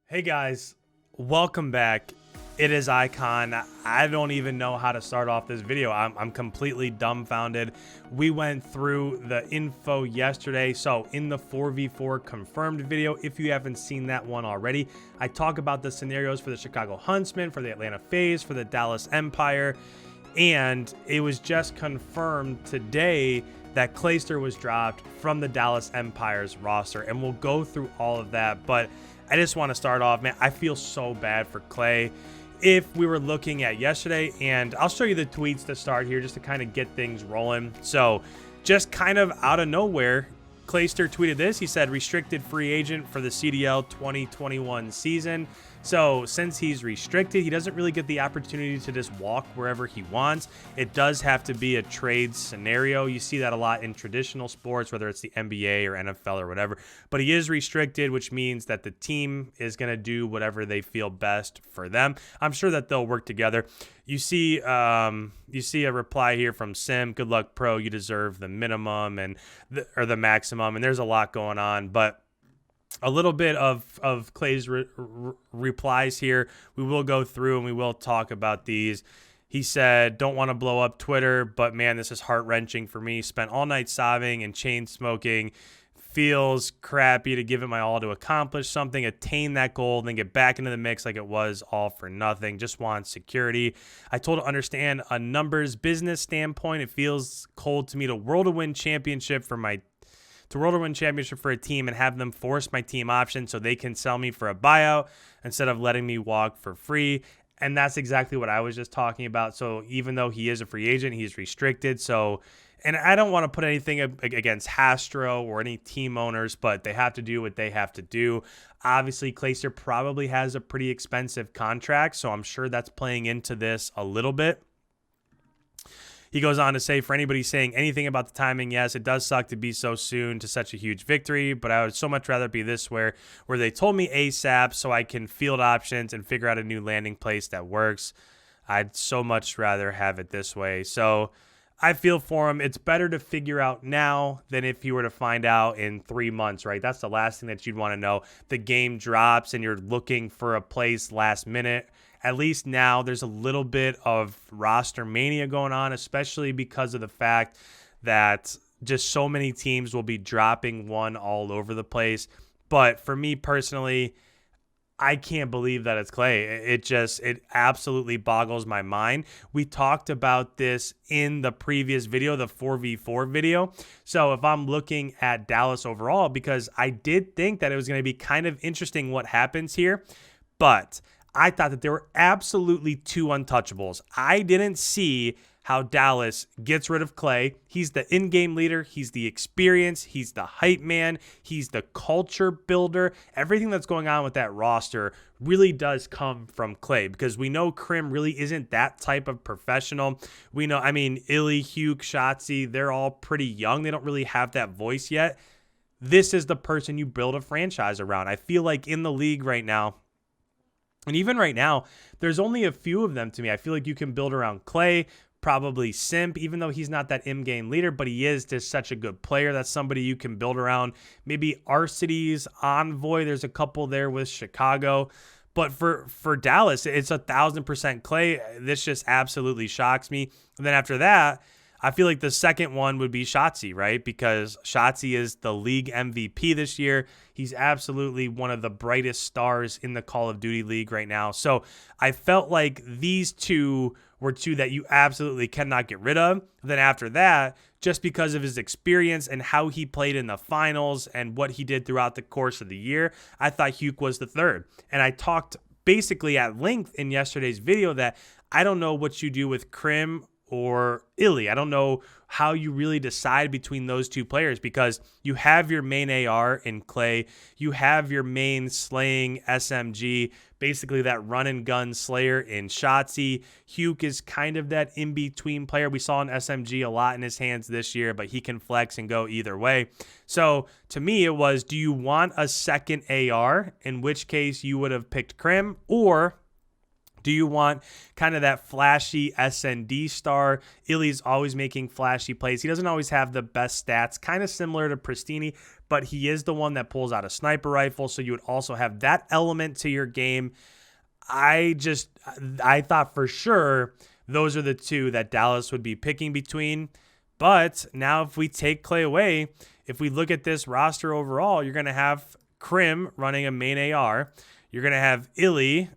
Hey guys, welcome back. It is Icon. I don't even know how to start off this video. I'm completely dumbfounded. We went through the info yesterday. So in the 4v4 confirmed video, if you haven't seen that one already, I talk about the scenarios for the Chicago Huntsmen, for the Atlanta FaZe, for the Dallas Empire. And it was just confirmed today that Clayster was dropped from the Dallas Empire's roster. And we'll go through all of that. But I just want to start off, man, I feel so bad for Clay. If we were looking at yesterday, and I'll show you the tweets to start here just to kind of get things rolling. So just kind of out of nowhere, Clayster tweeted this. He said, restricted free agent for the CDL 2021 season. So since he's restricted, he doesn't really get the opportunity to just walk wherever he wants. It does have to be a trade scenario. You see that a lot in traditional sports, whether it's the NBA or NFL or whatever. But he is restricted, which means that the team is going to do whatever they feel best for them. I'm sure that they'll work together. You see a reply here from Sim. Good luck, pro. You deserve the minimum or the maximum. And there's a lot going on, but a little bit of Clay's replies here. We will go through and we will talk about these. He said, don't want to blow up Twitter, but man, this is heart-wrenching for me. Spent all night sobbing and chain smoking. Feels crappy to give it my all to accomplish something, attain that goal, then get back into the mix like it was all for nothing. Just want security. I told to understand a numbers business standpoint. It feels cold to me to whirlwind championship for a team and have them force my team option so they can sell me for a buyout instead of letting me walk for free. And that's exactly what I was just talking about. So even though he is a free agent, he's restricted. So, and I don't want to put anything against Hastro or any team owners, but they have to do what they have to do. Obviously, Clayster probably has a pretty expensive contract, so I'm sure that's playing into this a little bit. He goes on to say, for anybody saying anything about the timing, yes, it does suck to be so soon to such a huge victory, but I would so much rather be this where they told me ASAP so I can field options and figure out a new landing place that works. I'd so much rather have it this way. So I feel for him. It's better to figure out now than if you were to find out in 3 months, right? That's the last thing that you'd want to know. The game drops and you're looking for a place last minute. At least now there's a little bit of roster mania going on, especially because of the fact that just so many teams will be dropping one all over the place. But for me personally, I can't believe that it's Clay. It absolutely boggles my mind. We talked about this in the previous video, the 4v4 video. So if I'm looking at Dallas overall, because I did think that it was going to be kind of interesting what happens here, but I thought that there were absolutely two untouchables. I didn't see how Dallas gets rid of Clay. He's the in-game leader. He's the experience. He's the hype man. He's the culture builder. Everything that's going on with that roster really does come from Clay because we know Crim really isn't that type of professional. We know, ILLEY, HUKE, SHOTTZY, they're all pretty young. They don't really have that voice yet. This is the person you build a franchise around. I feel like in the league right now, and even right now, there's only a few of them to me. I feel like you can build around Clay, probably Simp, even though he's not that in-game leader, but he is just such a good player. That's somebody you can build around. Maybe Arcity's Envoy. There's a couple there with Chicago. But for Dallas, it's 1,000% Clay. This just absolutely shocks me. And then after that, I feel like the second one would be SHOTTZY, right? Because SHOTTZY is the league MVP this year. He's absolutely one of the brightest stars in the Call of Duty League right now. So I felt like these two were two that you absolutely cannot get rid of. Then after that, just because of his experience and how he played in the finals and what he did throughout the course of the year, I thought HUKE was the third. And I talked basically at length in yesterday's video that I don't know what you do with Crim or ILLEY. I don't know how you really decide between those two players because you have your main AR in Clay. You have your main slaying SMG, basically that run and gun slayer in SHOTTZY. HUKE is kind of that in-between player. We saw an SMG a lot in his hands this year, but he can flex and go either way. So to me, it was, do you want a second AR, in which case you would have picked Crim, or Do you want kind of that flashy SND star? ILLEY's always making flashy plays. He doesn't always have the best stats, kind of similar to Pristini, but he is the one that pulls out a sniper rifle, so you would also have that element to your game. I thought for sure those are the two that Dallas would be picking between. But now if we take Clay away, if we look at this roster overall, you're going to have Crim running a main AR. You're going to have ILLEY.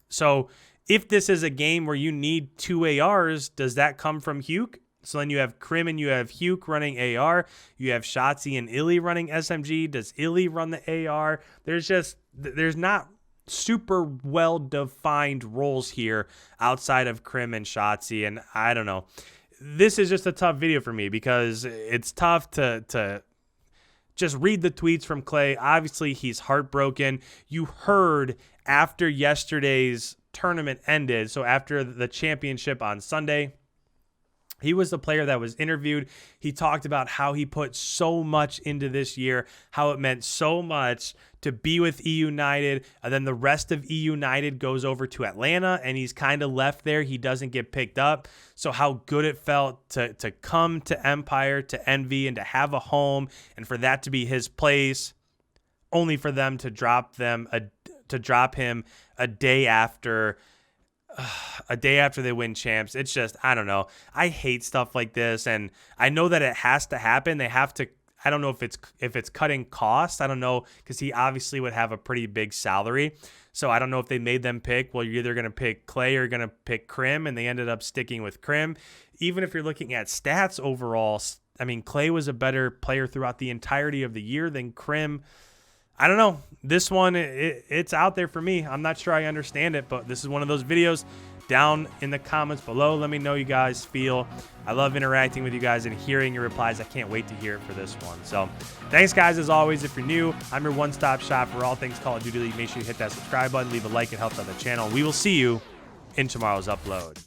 So if this is a game where you need 2 ARs, does that come from HUKE? So then you have Crim and you have HUKE running AR. You have SHOTTZY and ILLEY running SMG. Does ILLEY run the AR? There's not super well-defined roles here outside of Crim and SHOTTZY, and I don't know. This is just a tough video for me because it's tough to just read the tweets from Clay. Obviously, he's heartbroken. You heard after yesterday's tournament ended, so after the championship on Sunday, he was the player that was interviewed. He talked about how he put so much into this year, how it meant so much to be with E United, and then the rest of E United goes over to Atlanta, and he's kind of left there. He doesn't get picked up. So how good it felt to come to Empire, to Envy, and to have a home, and for that to be his place, only for them to drop him a day after. A day after they win champs. It's just, I don't know. I hate stuff like this, and I know that it has to happen. They have to. I don't know if it's cutting costs. I don't know, because he obviously would have a pretty big salary. So I don't know if they made them pick, well, you're either going to pick Clay or you're going to pick Crim, and they ended up sticking with Crim. Even if you're looking at stats overall, I mean, Clay was a better player throughout the entirety of the year than Crim. I don't know. This one, it's out there for me. I'm not sure I understand it, but this is one of those videos. Down in the comments below, let me know you guys feel. I love interacting with you guys and hearing your replies. I can't wait to hear it for this one. So thanks, guys, as always. If you're new, I'm your one-stop shop for all things Call of Duty League. Make sure you hit that subscribe button, leave a like. It helps out the channel. We will see you in tomorrow's upload.